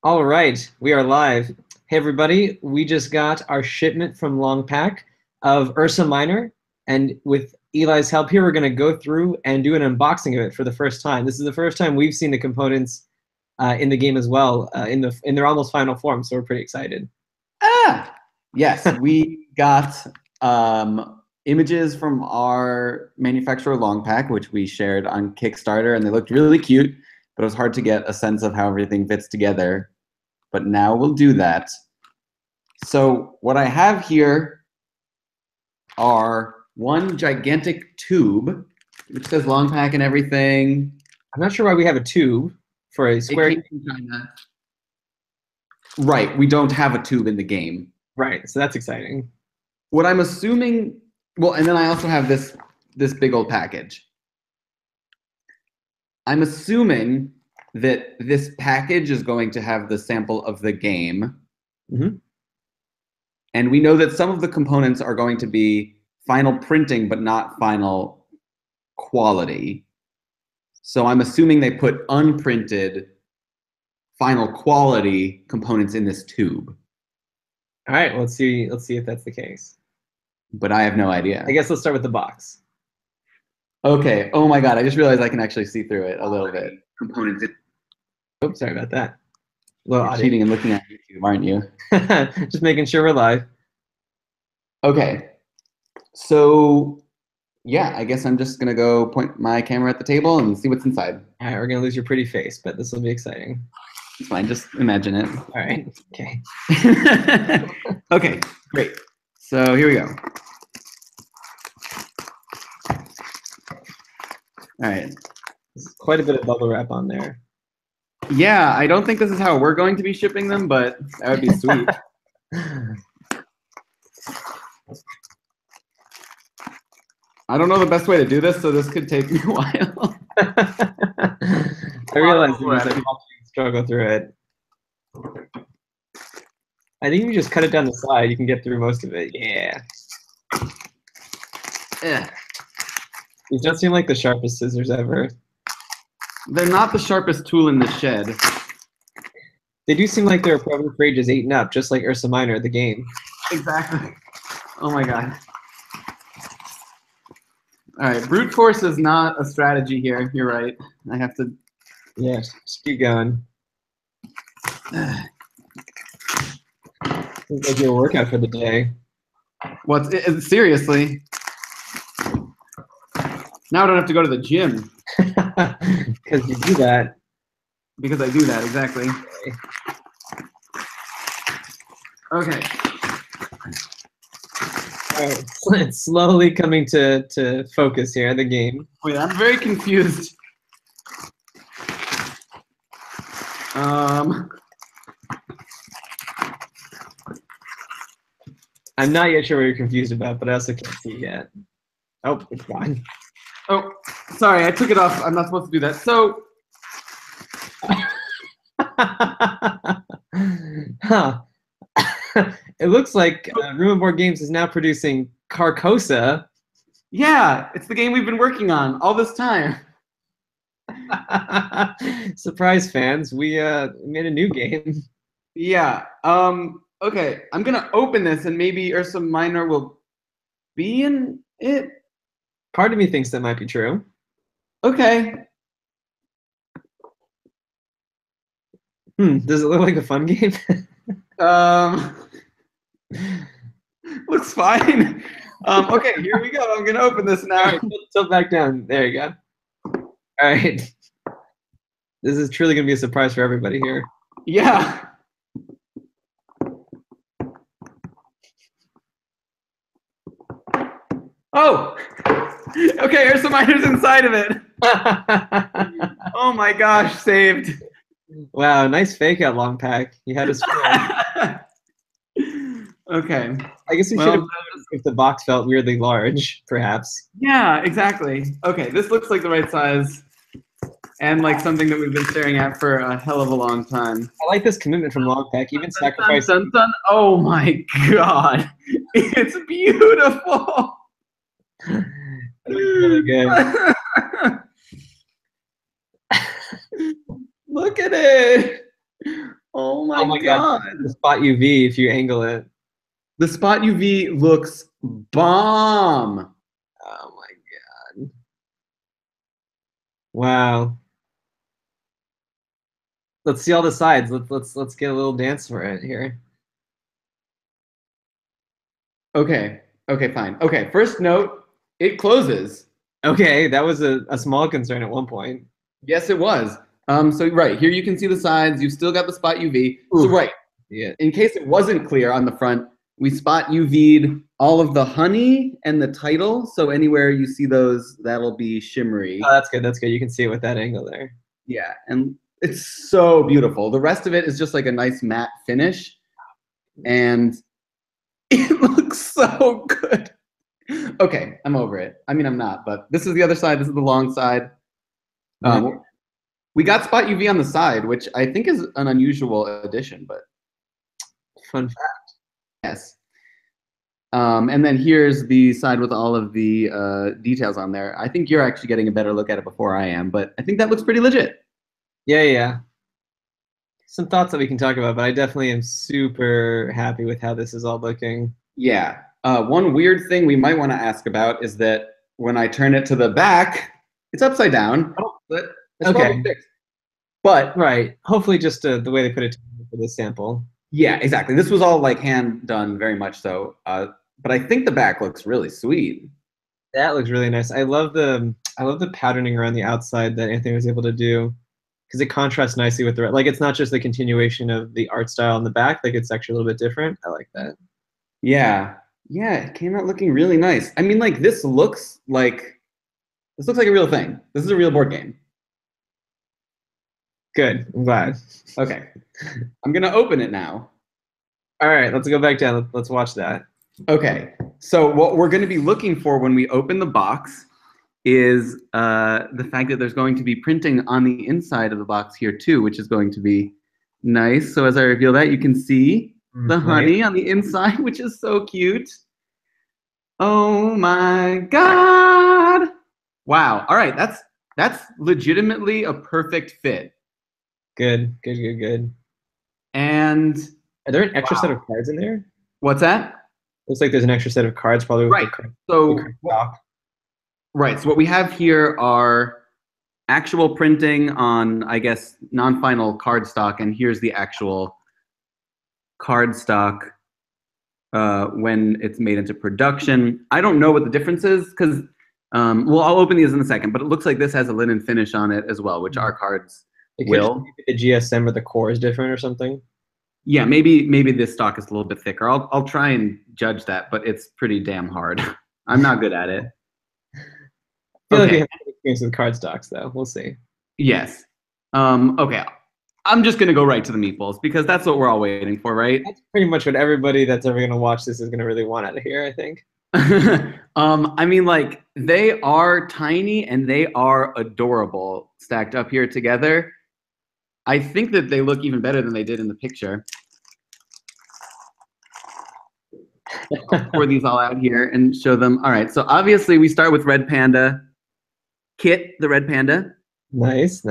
All right, we are live. Hey everybody, we just got our shipment from LongPack of Ursa Miner, and with Eli's help here, we're going to go through and do an unboxing of it for the first time. This is the first time we've seen the components in the game as well, in their almost final form, so we're pretty excited. Yes, we got images from our manufacturer LongPack, which we shared on Kickstarter, and they looked really cute, but it was hard to get a sense of how everything fits together. But now we'll do that. So what I have here are one gigantic tube, which says LongPack and everything. I'm not sure why we have a tube for a square. It came from China. Right, we don't have a tube in the game. Right, so that's exciting. What I'm assuming, well, and then I also have this big old package. I'm assuming that this package is going to have the sample of the game. Mm-hmm. And we know that some of the components are going to be final printing, but not final quality. So I'm assuming they put unprinted final quality components in this tube. All right, let's see if that's the case. But I have no idea. I guess let's start with the box. Okay. Oh my God, I just realized I can actually see through it a little bit. Components. Oops, sorry about that. You're cheating and looking at YouTube, aren't you? Just making sure we're live. Okay. So, yeah, I guess I'm just going to go point my camera at the table and see what's inside. All right, we're going to lose your pretty face, but this will be exciting. It's fine. Just imagine it. All right. Okay. Okay, great. So here we go. All right. There's quite a bit of bubble wrap on there. Yeah, I don't think this is how we're going to be shipping them, but that would be sweet. I don't know the best way to do this, so this could take me a while. I realized you watching struggle through it. I think you just cut it down the side. You can get through most of it. Yeah. Yeah. These don't seem like the sharpest scissors ever. They're not the sharpest tool in the shed. They do seem like they're probably for ages 8 and up, just like Ursa Miner, the game. Exactly. Oh my God. All right, brute force is not a strategy here. You're right. I have to. Yeah, just keep going. Seems like your workout for the day. What? Seriously? Now I don't have to go to the gym. Because you do that. Because I do that, exactly. Okay. All right. It's slowly coming to focus here, the game. Wait, I'm very confused. I'm not yet sure what you're confused about, but I also can't see it yet. Oh, it's gone. Oh, sorry, I took it off. I'm not supposed to do that. So, huh. It looks like Room & Board Games is now producing Carcosa. Yeah, it's the game we've been working on all this time. Surprise, fans! We made a new game. Yeah. Okay, I'm gonna open this, and maybe Ursa Miner will be in it. Part of me thinks that might be true. Okay. Does it look like a fun game? Looks fine. Okay, here we go. I'm gonna open this now. Right, tilt back down. There you go. All right. This is truly gonna be a surprise for everybody here. Yeah. Oh. Okay, Ursa Miner's inside of it. Oh my gosh, saved. Wow, nice fake out, LongPack. You had us. Okay. I guess we should have done this if the box felt weirdly large, perhaps. Yeah, exactly. Okay, this looks like the right size and like something that we've been staring at for a hell of a long time. I like this commitment from LongPack, even sacrificing. Dun, dun, dun. Oh my God. It's beautiful. Really good. Look at it. Oh Oh my God. God. The spot UV if you angle it. The spot UV looks bomb. Oh my God. Wow. Let's see all the sides. Let's get a little dance for it here. Okay. Okay, fine. Okay, first note, it closes. Okay, that was a small concern at one point. Yes, it was. So right, here you can see the sides. You've still got the spot UV. Ooh. So right, Yeah. in case it wasn't clear on the front, we spot UV'd all of the honey and the title. So anywhere you see those, that'll be shimmery. Oh, that's good. That's good. You can see it with that angle there. Yeah, and it's so beautiful. The rest of it is just like a nice matte finish, and it looks so good. Okay, I'm over it. I mean, I'm not, but this is the other side. This is the long side. We got spot UV on the side, which I think is an unusual addition, but fun fact. Yes. And then here's the side with all of the details on there. I think you're actually getting a better look at it before I am, but I think that looks pretty legit. Yeah. Some thoughts that we can talk about, but I definitely am super happy with how this is all looking. Yeah. One weird thing we might want to ask about is that when I turn it to the back, it's upside down. But it's probably fixed. But right, hopefully just the way they put it for this sample. Yeah, exactly. This was all like hand done, very much so. But I think the back looks really sweet. That looks really nice. I love the patterning around the outside that Anthony was able to do, because it contrasts nicely with the like. It's not just the continuation of the art style on the back; like it's actually a little bit different. I like that. Yeah, it came out looking really nice. I mean, like this looks like a real thing. This is a real board game. Good. I'm glad. Okay, I'm gonna open it now. All right, let's go back down. Let's watch that. Okay, so what we're going to be looking for when we open the box is the fact that there's going to be printing on the inside of the box here too, which is going to be nice. So as I reveal that, you can see the honey on the inside, which is so cute. Oh my God. Wow. All right, that's legitimately a perfect fit. Good. And are there an extra set of cards in there? What's that? Looks like there's an extra set of cards, probably. Right. So what we have here are actual printing on, I guess, non-final cardstock, and here's the actual cardstock when it's made into production. I don't know what the difference is because, well, I'll open these in a second, but it looks like this has a linen finish on it as well, which our cards will. The GSM or the core is different or something. Yeah, maybe this stock is a little bit thicker. I'll try and judge that, but it's pretty damn hard. I'm not good at it. I feel like we have experience with cardstocks, though. We'll see. Yes. Okay. I'm just gonna go right to the meatballs because that's what we're all waiting for, right? That's pretty much what everybody that's ever gonna watch this is gonna really want out of here, I think. I mean, like they are tiny and they are adorable stacked up here together. I think that they look even better than they did in the picture. I'll pour these all out here and show them. All right, so obviously we start with Red Panda. Kit, the Red Panda. Nice.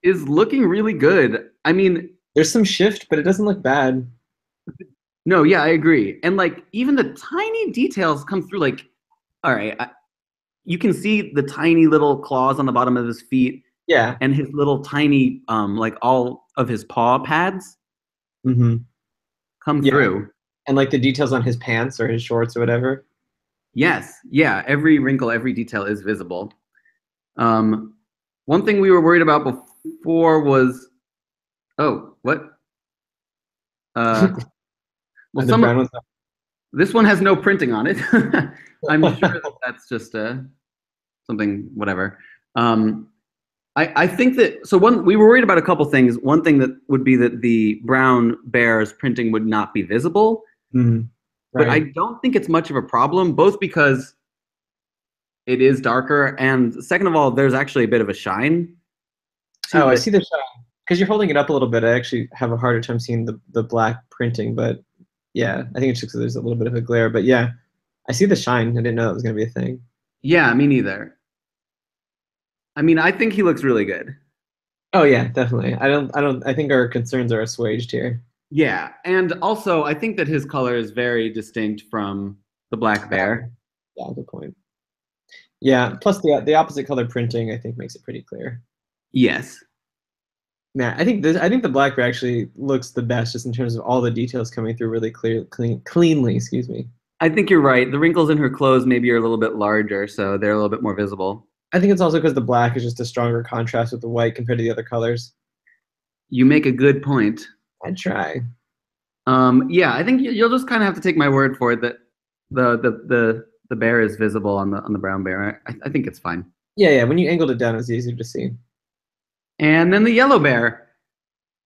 Is looking really good. I mean, there's some shift, but it doesn't look bad. No, yeah, I agree. And like even the tiny details come through. Like, all right, you can see the tiny little claws on the bottom of his feet. Yeah. And his little tiny, like all of his paw pads come through. And like the details on his pants or his shorts or whatever. Yes. Yeah. Every wrinkle, every detail is visible. One thing we were worried about before was, oh, what? Well, this one has no printing on it. I'm sure that's just something, whatever. I think that, so we were worried about a couple things. One thing that would be that the brown bear's printing would not be visible. Right. But I don't think it's much of a problem, both because it is darker, and second of all, there's actually a bit of a shine. I see the shine. Because you're holding it up a little bit, I actually have a harder time seeing the black printing, but yeah, I think it's just because there's a little bit of a glare. But yeah, I see the shine. I didn't know that was going to be a thing. Yeah, me neither. I mean, I think he looks really good. Oh yeah, definitely. I think our concerns are assuaged here. Yeah, and also I think that his color is very distinct from the black bear. Yeah, good point. Yeah, plus the opposite color printing I think makes it pretty clear. Yes. Yeah, I think the black bear actually looks the best just in terms of all the details coming through really cleanly, excuse me. I think you're right. The wrinkles in her clothes maybe are a little bit larger, so they're a little bit more visible. I think it's also because the black is just a stronger contrast with the white compared to the other colors. You make a good point. I'd try. Yeah, I think you'll just kind of have to take my word for it that the bear is visible on the brown bear. I think it's fine. Yeah, yeah. When you angled it down, it was easier to see. And then the yellow bear,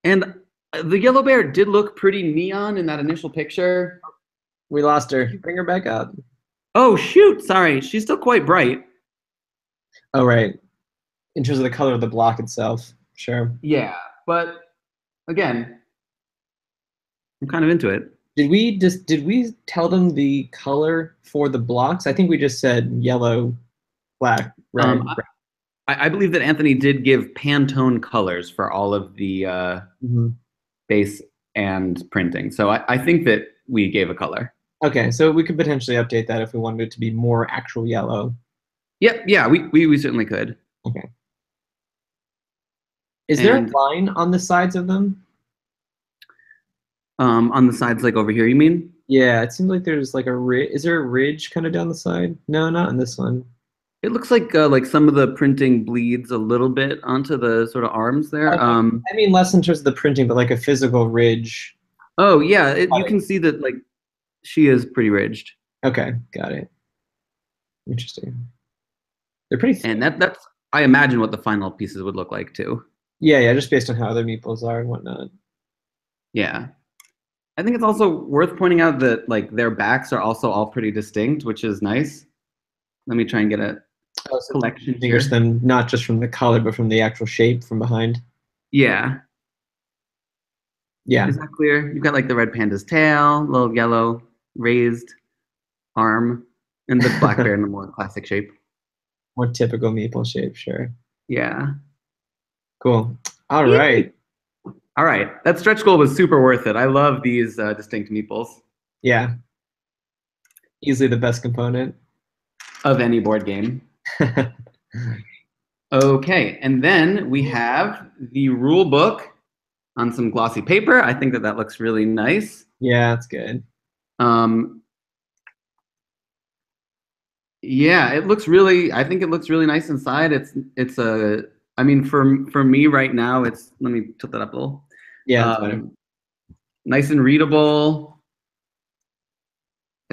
and the yellow bear did look pretty neon in that initial picture. We lost her. Bring her back up. Oh shoot! Sorry, she's still quite bright. Oh, right. In terms of the color of the block itself. Sure. Yeah, but again, I'm kind of into it. Did we tell them the color for the blocks? I think we just said yellow, black, red. I believe that Anthony did give Pantone colors for all of the base and printing. So I think that we gave a color. Okay, so we could potentially update that if we wanted it to be more actual yellow. Yep, yeah, we certainly could. Okay. Is there a line on the sides of them? On the sides, like over here, you mean? Yeah, it seems like there's like a ridge. Is there a ridge kind of down the side? No, not in this one. It looks like some of the printing bleeds a little bit onto the sort of arms there. Okay. I mean, less in terms of the printing, but like a physical ridge. Oh yeah, you can see that like she is pretty ridged. Okay, got it. Interesting. They're pretty thick. And that's I imagine what the final pieces would look like too. Yeah, yeah, just based on how other meeples are and whatnot. Yeah. I think it's also worth pointing out that like their backs are also all pretty distinct, which is nice. Let me try and get a collection here. Distinguish them not just from the color, but from the actual shape from behind. Yeah. Yeah. Is that clear? You've got like the red panda's tail, little yellow raised arm, and the black bear in the more classic shape. More typical meeple shape, sure. Yeah. Cool. All right. All right. That stretch goal was super worth it. I love these distinct meeples. Yeah. Easily the best component of any board game. Okay, and then we have the rule book on some glossy paper. I think that looks really nice. Yeah, that's good. Yeah, it looks really. I think it looks really nice inside. It's a. I mean, for me right now, it's. Let me tilt that up a little. Yeah, nice and readable.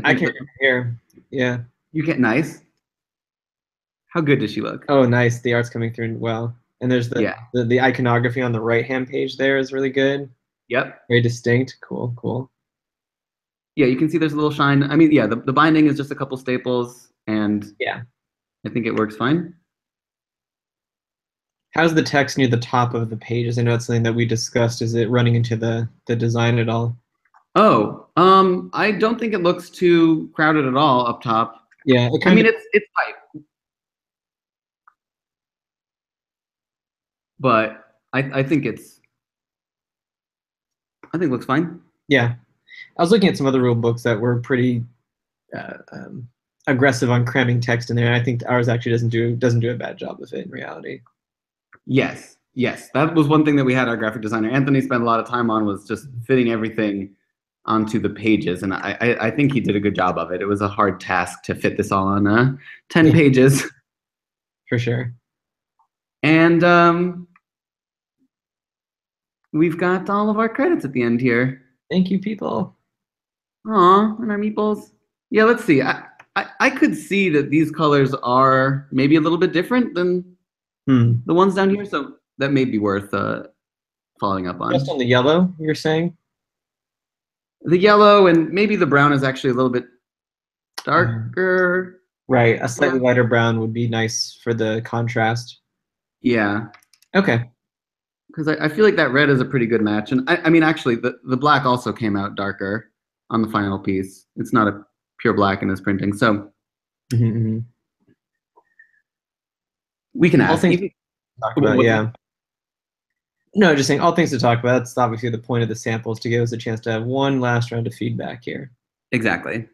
I can hear. Yeah. You get nice. How good does she look? Oh, nice. The art's coming through well. And there's the iconography on the right-hand page there is really good. Yep. Very distinct. Cool, cool. Yeah, you can see there's a little shine. I mean, yeah, the binding is just a couple staples, and yeah, I think it works fine. How's the text near the top of the pages? I know it's something that we discussed. Is it running into the design at all? Oh, I don't think it looks too crowded at all up top. Yeah, I mean, it's tight, but I think it looks fine. Yeah, I was looking at some other rule books that were pretty aggressive on cramming text in there. I think ours actually doesn't do a bad job of it in reality. Yes, that was one thing that we had our graphic designer Anthony spent a lot of time on, was just fitting everything onto the pages, and I think he did a good job of it. It was a hard task to fit this all on 10 pages. For sure. And we've got all of our credits at the end here. Thank you, people. Aw, and our meeples. Yeah, let's see. I could see that these colors are maybe a little bit different than the ones down here, so that may be worth following up on. Just on the yellow, you're saying? The yellow and maybe the brown is actually a little bit darker. Right, a slightly lighter brown would be nice for the contrast. Yeah. Okay. Because I feel like that red is a pretty good match. And I mean, actually, the black also came out darker on the final piece. It's not a pure black in this printing. So we can ask. Talk about, yeah. No, just saying all things to talk about. That's obviously the point of the samples to give us a chance to have one last round of feedback here. Exactly.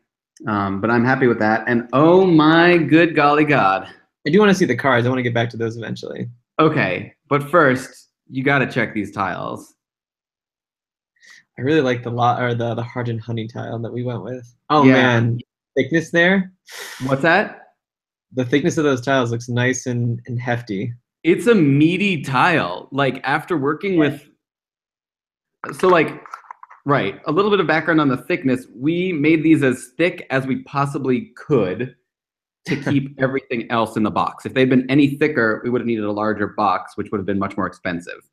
But I'm happy with that. And oh my good golly God. I do want to see the cards. I want to get back to those eventually. Okay, but first, you got to check these tiles. I really like the heart and honey tile that we went with. Oh Yeah. man, thickness there. What's that? The thickness of those tiles looks nice and hefty. It's a meaty tile. Like after working with, so like, right, a little bit of background on the thickness. We made these as thick as we possibly could to keep everything else in the box. If they'd been any thicker, we would have needed a larger box, which would have been much more expensive.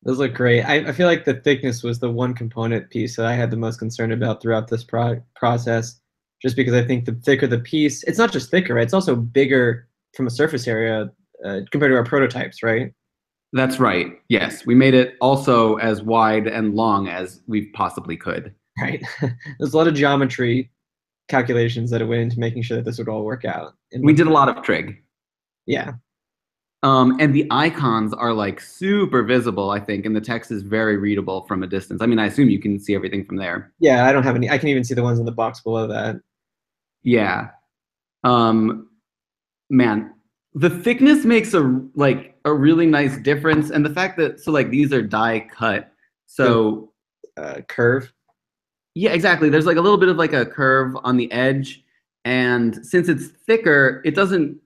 Those look great. I feel like the thickness was the one component piece that I had the most concern about throughout this process, just because I think the thicker the piece, it's not just thicker, right? It's also bigger from a surface area compared to our prototypes, right? That's right. Yes, we made it also as wide and long as we possibly could. Right. There's a lot of geometry calculations that went into making sure that this would all work out. We did a lot of trig. Yeah. And the icons are like super visible, I think, and the text is very readable from a distance. I mean, I assume you can see everything from there. Yeah, I don't have any. I can even see the ones in the box below that. Yeah. Man, the thickness makes a really nice difference, and the fact that like these are die cut, so curve. Yeah, exactly. There's like a little bit of like a curve on the edge, and since it's thicker, it doesn't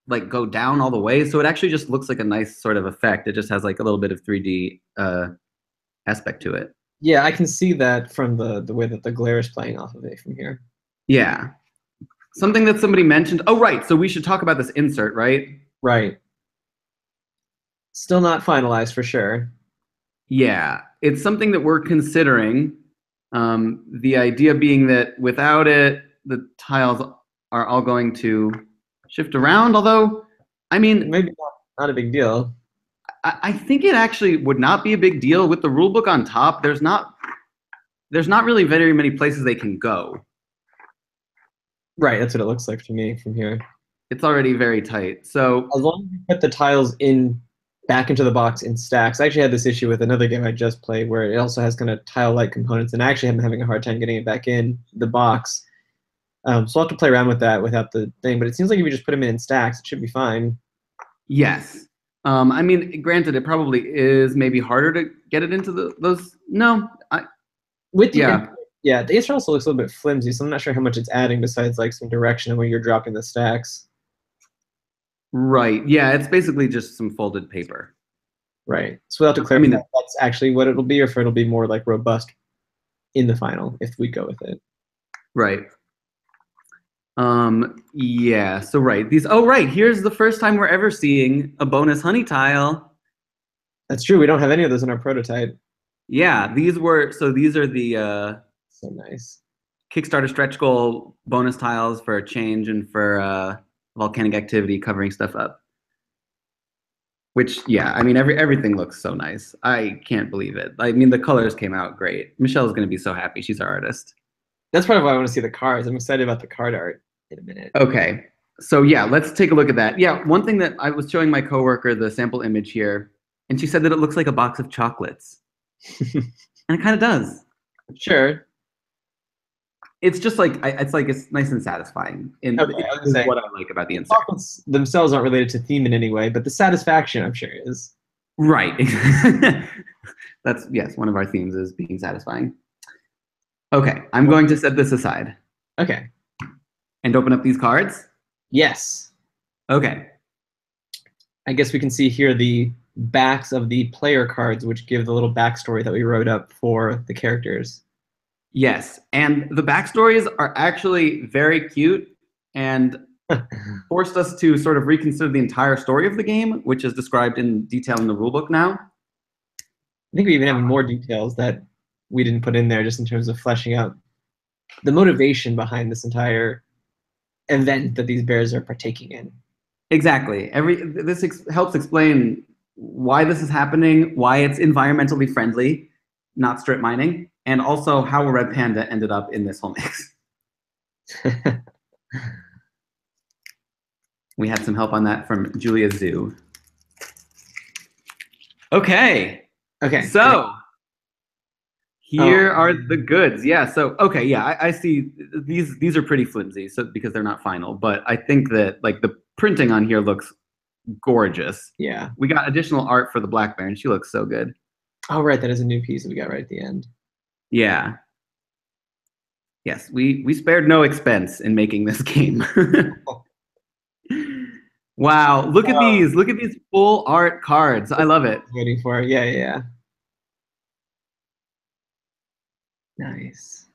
like go down all the way, so it actually just looks like a nice sort of effect. It just has like a little bit of 3D aspect to it. Yeah, I can see that from the way that the glare is playing off of it from here. Yeah. Something that somebody mentioned. Oh, right. So we should talk about this insert, right? Right. Still not finalized for sure. Yeah. It's something that we're considering. The idea being that without it, the tiles are all going to shift around. Although, I mean, maybe not a big deal. I think it actually would not be a big deal with the rulebook on top. There's not really very many places they can go. Right, that's what it looks like to me from here. It's already very tight. So as long as you put the tiles back into the box in stacks. I actually had this issue with another game I just played where it also has kind of tile-like components, and I actually am having a hard time getting it back in the box. So I'll have to play around with that without the thing, but it seems like if you just put them in stacks, it should be fine. Yes. I mean, granted, it probably is maybe harder to get it into those. No, yeah, the answer also looks a little bit flimsy, so I'm not sure how much it's adding besides like some direction when you're dropping the stacks. Right. Yeah, it's basically just some folded paper. Right. So we'll have to clarify if that's actually what it'll be, or if it'll be more like robust in the final if we go with it. Right. Yeah. So right. These. Oh, right. Here's the first time we're ever seeing a bonus honey tile. That's true. We don't have any of those in our prototype. Yeah. These are the. So nice. Kickstarter stretch goal bonus tiles for change and for volcanic activity covering stuff up. Which, yeah, I mean, everything looks so nice. I can't believe it. I mean, the colors came out great. Michelle's going to be so happy. She's our artist. That's part of why I want to see the cards. I'm excited about the card art in a minute. Okay. So, yeah, let's take a look at that. Yeah, one thing that I was showing my coworker the sample image here, and she said that it looks like a box of chocolates. And it kind of does. Sure. It's just like it's nice and satisfying. Is what I like about the insert. Chocolates themselves aren't related to theme in any way, but the satisfaction, I'm sure, is. Right. That's, yes, one of our themes is being satisfying. Okay, I'm going to set this aside. Okay. And open up these cards? Yes. Okay. I guess we can see here the backs of the player cards, which give the little backstory that we wrote up for the characters. Yes, and the backstories are actually very cute and forced us to sort of reconsider the entire story of the game, which is described in detail in the rulebook now. I think we even have more details that we didn't put in there just in terms of fleshing out the motivation behind this entire event that these bears are partaking in. Exactly. This helps explain why this is happening, why it's environmentally friendly, not strip mining, and also how a red panda ended up in this whole mix. We had some help on that from Julia Zhu. Okay. Okay. So Oh, here are the goods. Yeah. So okay. Yeah, I see. These are pretty flimsy, so because they're not final. But I think that like the printing on here looks gorgeous. yeah. We got additional art for the black bear, and she looks so good. Oh, right. That is a new piece that we got right at the end. Yeah. Yes. We spared no expense in making this game. Wow. Look at Oh, these. Look at these full art cards. I that's what love I it. was waiting for. Yeah, yeah, yeah. Nice.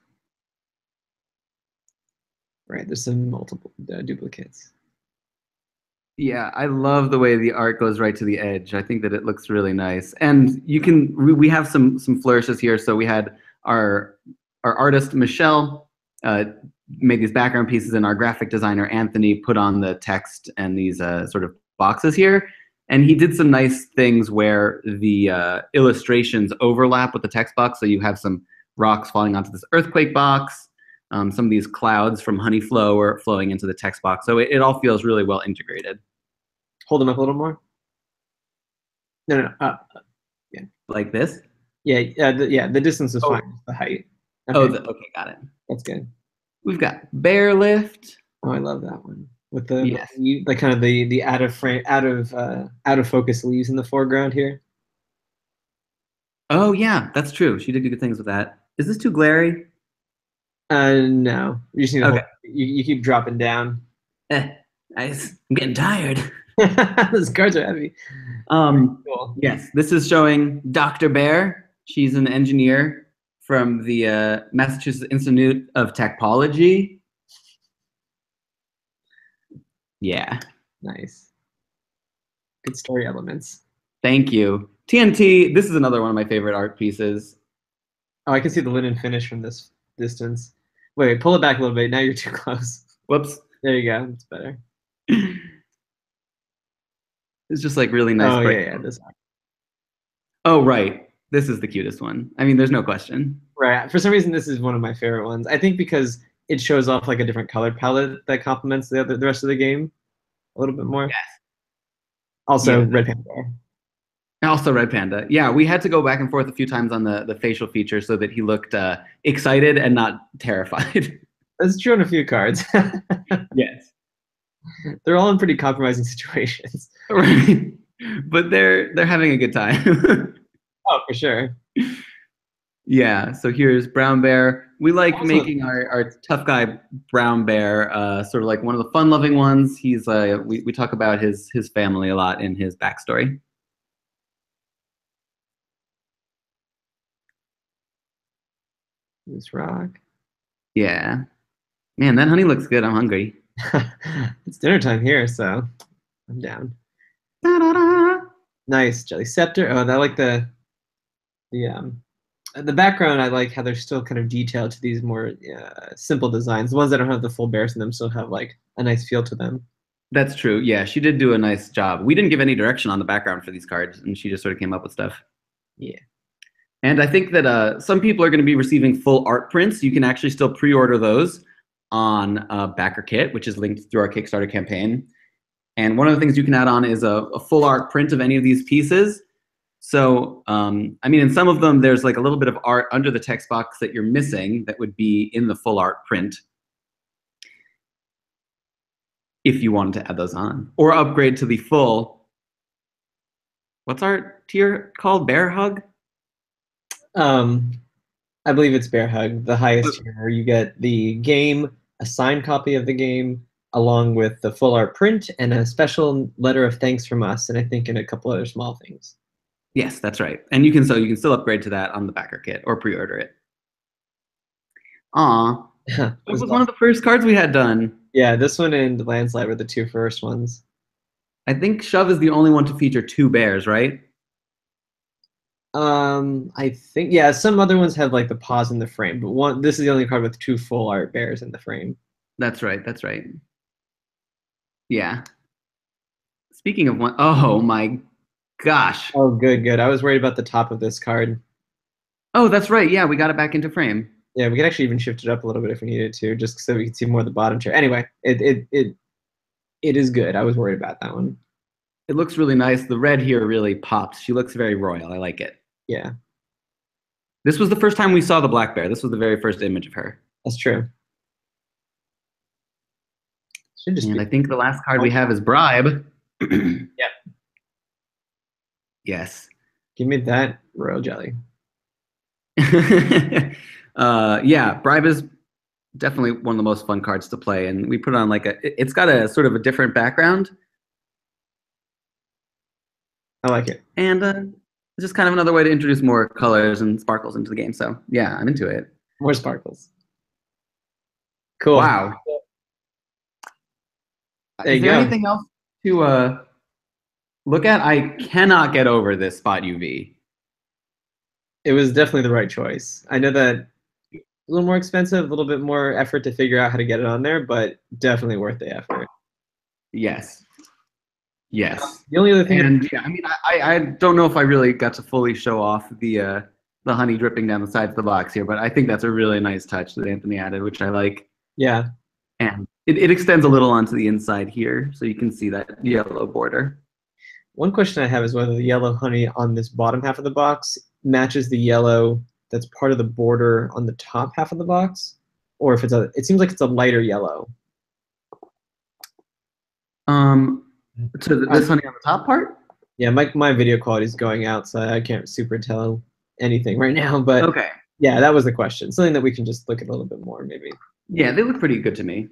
Right. There's some multiple duplicates. Yeah, I love the way the art goes right to the edge. I think that it looks really nice. And you can we have some flourishes here. So we had our artist Michelle made these background pieces, and our graphic designer Anthony put on the text and these sort of boxes here. And he did some nice things where the illustrations overlap with the text box. So you have some rocks falling onto this earthquake box. Some of these clouds from Honey Flow are flowing into the text box. So it all feels really well integrated. Hold them up a little more. No, no, no. Yeah. Like this? Yeah, yeah, the distance is fine. Oh, Just the height. oh, Okay, okay, got it. that's good. We've got bear lift. Oh, I love that one with Yes. the kind of the out of frame, out of focus leaves in the foreground here. Oh, yeah, that's true. She did good things with that. Is this too glary? No, you just need to hold. Okay. You keep dropping down. Eh, I'm getting tired. Those cards are heavy. Cool. Yes, this is showing Dr. Bear. She's an engineer from the Massachusetts Institute of Technology. Yeah, Nice. Good story elements. thank you. TNT, this is another one of my favorite art pieces. Oh, I can see the linen finish from this distance. Wait, pull it back a little bit. Now you're too close. Whoops. There you go. It's better. It's just like really nice. Oh yeah, yeah. This Oh, right. This is the cutest one. I mean, there's no question. right. For some reason, this is one of my favorite ones. I think because it shows off like a different color palette that complements the rest of the game a little bit more. Yes. Also, Yeah. Red Panda. Also, Red Panda. Yeah, we had to go back and forth a few times on the facial feature so that he looked excited and not terrified. That's true on a few cards. Yes. They're all in pretty compromising situations. Right. But they're having a good time. Oh, for sure. Yeah, so here's Brown Bear. We like Also, making our tough guy Brown Bear sort of like one of the fun-loving ones. He's we talk about his family a lot in his backstory. this rock. Yeah. Man, that honey looks good. I'm hungry. It's dinner time here, so I'm down. Da-da-da. Nice jelly scepter. Oh, I like the background. I like how they're still kind of detailed to these more simple designs. The ones that don't have the full bears in them still have like a nice feel to them. That's true. Yeah, she did do a nice job. We didn't give any direction on the background for these cards, and she just sort of came up with stuff. Yeah. And I think that some people are going to be receiving full art prints. You can actually still pre-order those on Backer Kit, which is linked through our Kickstarter campaign. And one of the things you can add on is a full art print of any of these pieces. So, I mean, in some of them, there's like a little bit of art under the text box that you're missing that would be in the full art print if you wanted to add those on. Or upgrade to the full, what's our tier called? Bear Hug? I believe it's Bear Hug, the highest tier, where you get the game, a signed copy of the game, along with the full art print and a special letter of thanks from us, and I think in a couple other small things. Yes, that's right. And you can still upgrade to that on the Backer Kit or pre-order it. Aw. That was one of the first cards we had done. Yeah, this one and Landslide were the two first ones. I think Shove is the only one to feature two bears, right? I think yeah, some other ones have like the paws in the frame, but this is the only card with two full art bears in the frame. That's right, that's right. Yeah. Speaking of one, oh my gosh. Oh, good, good. I was worried about the top of this card. Oh, that's right. Yeah, we got it back into frame. Yeah, we could actually even shift it up a little bit if we needed to, just so we could see more of the bottom chair. Anyway, it is good. I was worried about that one. It looks really nice. The red here really pops. She looks very royal. I like it. Yeah, This was the first time we saw the black bear. This was the very first image of her. that's true. Should just And be. I think the last card we have is Bribe. Yeah. Yes. Give me that royal jelly. Yeah, Bribe is definitely one of the most fun cards to play, and we put on like it's got a sort of a different background, I like it. and it's just kind of another way to introduce more colors and sparkles into the game. So yeah, I'm into it. More sparkles. Cool. Wow. There Is you there go. anything else to look at? I cannot get over this spot UV. It was definitely the right choice. I know that a little more expensive, a little bit more effort to figure out how to get it on there, but definitely worth the effort. Yes. Yes. The only other thing, And yeah, I mean, I don't know if I really got to fully show off the honey dripping down the sides of the box here, but I think that's a really nice touch that Anthony added, which I like. yeah, And it extends a little onto the inside here, so you can see that yellow border. one question I have is whether the yellow honey on this bottom half of the box matches the yellow that's part of the border on the top half of the box, or if it seems like it's a lighter yellow. To this honey on the top part? Yeah, my video quality is going out, so I can't super tell anything right now, but Okay. yeah, that was the question. Something that we can just look at a little bit more, maybe. Yeah, they look pretty good to me.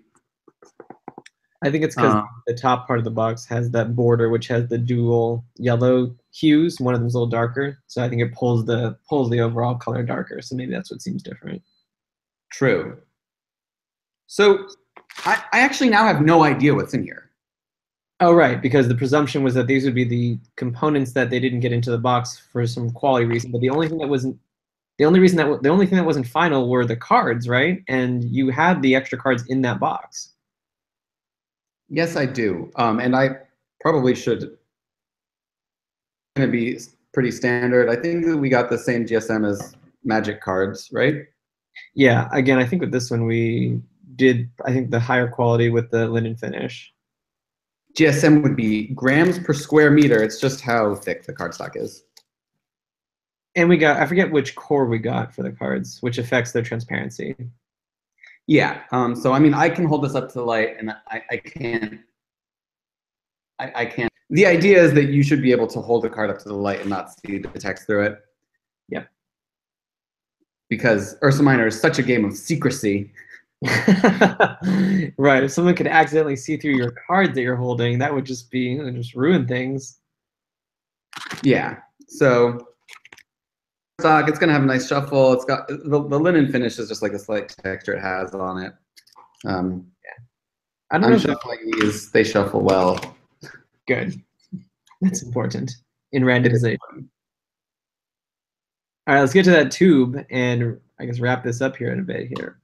I think it's because the top part of the box has that border, which has the dual yellow hues. One of them's a little darker, so I think it pulls the overall color darker. So maybe that's what seems different. True. So I actually now have no idea what's in here. Oh, right, because the presumption was that these would be the components that they didn't get into the box for some quality reason. But the only thing that wasn't final were the cards, right? And you had the extra cards in that box. Yes, I do. And I probably should. Going to be pretty standard. I think that we got the same GSM as Magic cards, right? Yeah. Again, I think with this one we did. I think the higher quality with the linen finish. GSM would be grams per square meter. It's just how thick the cardstock is. And we got, I forget which core we got for the cards, which affects their transparency. Yeah. So I mean, I can hold this up to the light, and I can't. I can't. The idea is that you should be able to hold the card up to the light and not see the text through it. Yep. Because Ursa Miner is such a game of secrecy. Right. If someone could accidentally see through your cards that you're holding, that would just ruin things. Yeah. So it's gonna have a nice shuffle. It's got the linen finish is just like a slight texture it has on it. Yeah. I don't know. Shuffling these, they shuffle well. Good. That's important in randomization. All right, let's get to that tube and I guess wrap this up here in a bit here.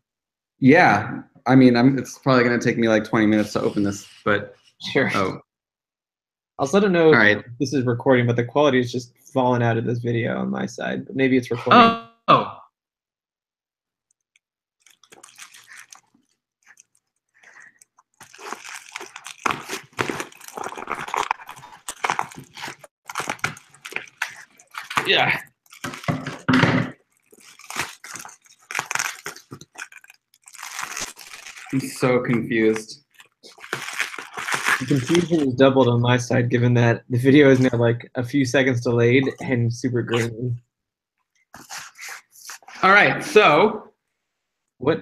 Yeah, I mean, it's probably gonna take me like 20 minutes to open this, but sure. Oh. Also, I don't know if this is recording, but the quality is just falling out of this video on my side. But maybe it's recording. Oh. Yeah. I'm so confused. The confusion is doubled on my side, given that the video is now like a few seconds delayed and super grainy. All right, so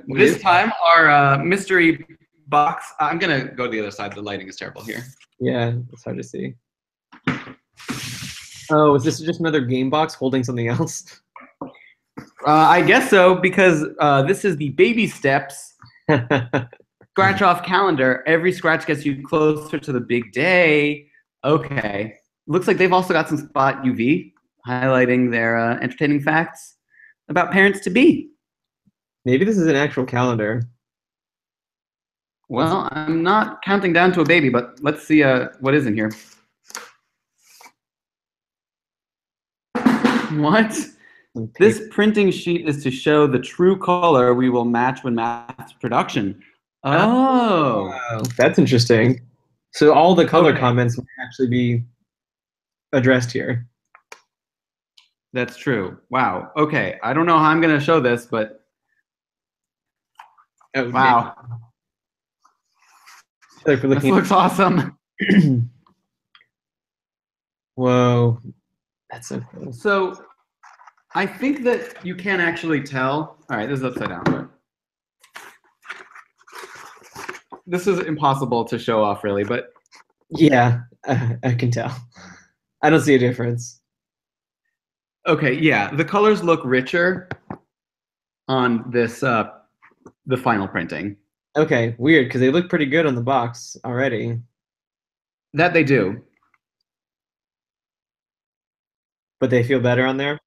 this time our mystery box. I'm gonna go to the other side. The lighting is terrible here. Yeah, it's hard to see. Oh, is this just another game box holding something else? I guess so, because this is the baby steps scratch off calendar. Every scratch gets you closer to the big day. Okay. Looks like they've also got some spot UV highlighting their entertaining facts about parents to be. Maybe this is an actual calendar. Well, I'm not counting down to a baby, but let's see what is in here. What? This printing sheet is to show the true color we will match when mass production. Oh. Wow, that's interesting. So all the color comments might actually be addressed here. That's true. Wow. Okay. I don't know how I'm going to show this, but Oh, wow. Like This looks awesome. Whoa. That's so cool. So I think that you can actually tell. All right, this is upside down. This is impossible to show off, really, but yeah, I can tell. I don't see a difference. Okay, yeah, the colors look richer on this the final printing. Okay, weird because they look pretty good on the box already. That they do. But they feel better on there?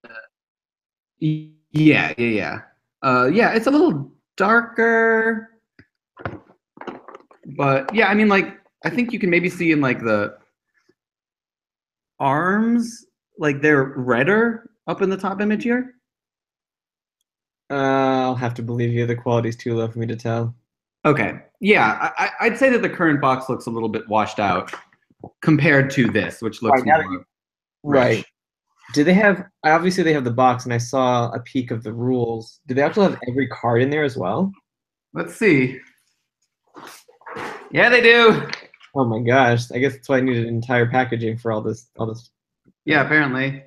Yeah. Yeah, it's a little darker. But yeah, I mean, like, I think you can maybe see in like the arms, like they're redder up in the top image here. I'll have to believe you. The quality's too low for me to tell. Okay. Yeah, I'd say that the current box looks a little bit washed out compared to this, which looks more Right. rich. Do they have, obviously they have the box and I saw a peek of the rules. Do they actually have every card in there as well? Let's see. Yeah, they do. Oh my gosh. I guess that's why I needed entire packaging for all this. Yeah, apparently.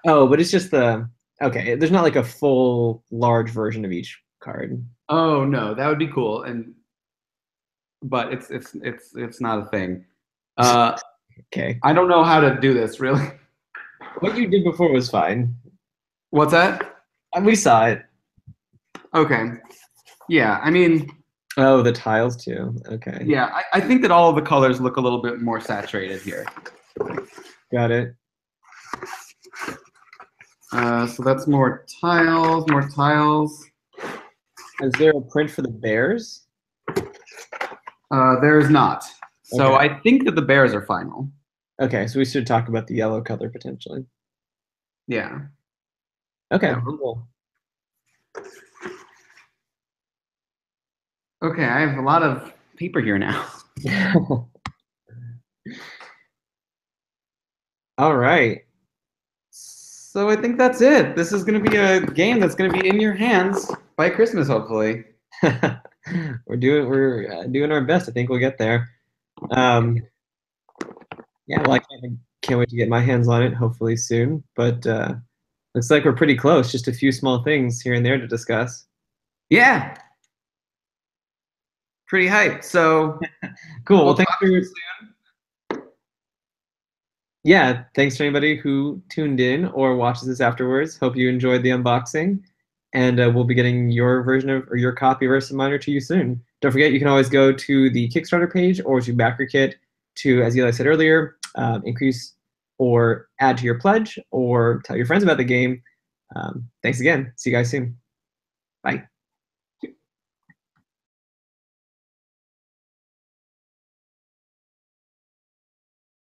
Oh, but it's just okay, there's not like a full large version of each card. Oh no, that would be cool. But it's not a thing. Okay. I don't know how to do this really. What you did before was fine. What's that? We saw it. Okay. Yeah, I mean. Oh, the tiles too. Okay. Yeah, I think that all of the colors look a little bit more saturated here. Got it. So that's more tiles, more tiles. Is there a print for the bears? There is not. So Okay. I think that the bears are final. Okay, so we should talk about the yellow color potentially. Yeah. Okay, Yeah. cool. Okay, I have a lot of paper here now. All right. So I think that's it. This is going to be a game that's going to be in your hands by Christmas, hopefully. we're doing our best. I think we'll get there. Yeah, well, I can't wait to get my hands on it. Hopefully soon. But looks like we're pretty close. Just a few small things here and there to discuss. Yeah. Pretty hyped. So cool. Well, thanks for yeah, thanks to anybody who tuned in or watches this afterwards. Hope you enjoyed the unboxing, and we'll be getting your version of or your copy of Ursa Miner to you soon. Don't forget, you can always go to the Kickstarter page or to BackerKit to, as Eli said earlier, increase or add to your pledge or tell your friends about the game. Thanks again. See you guys soon. Bye.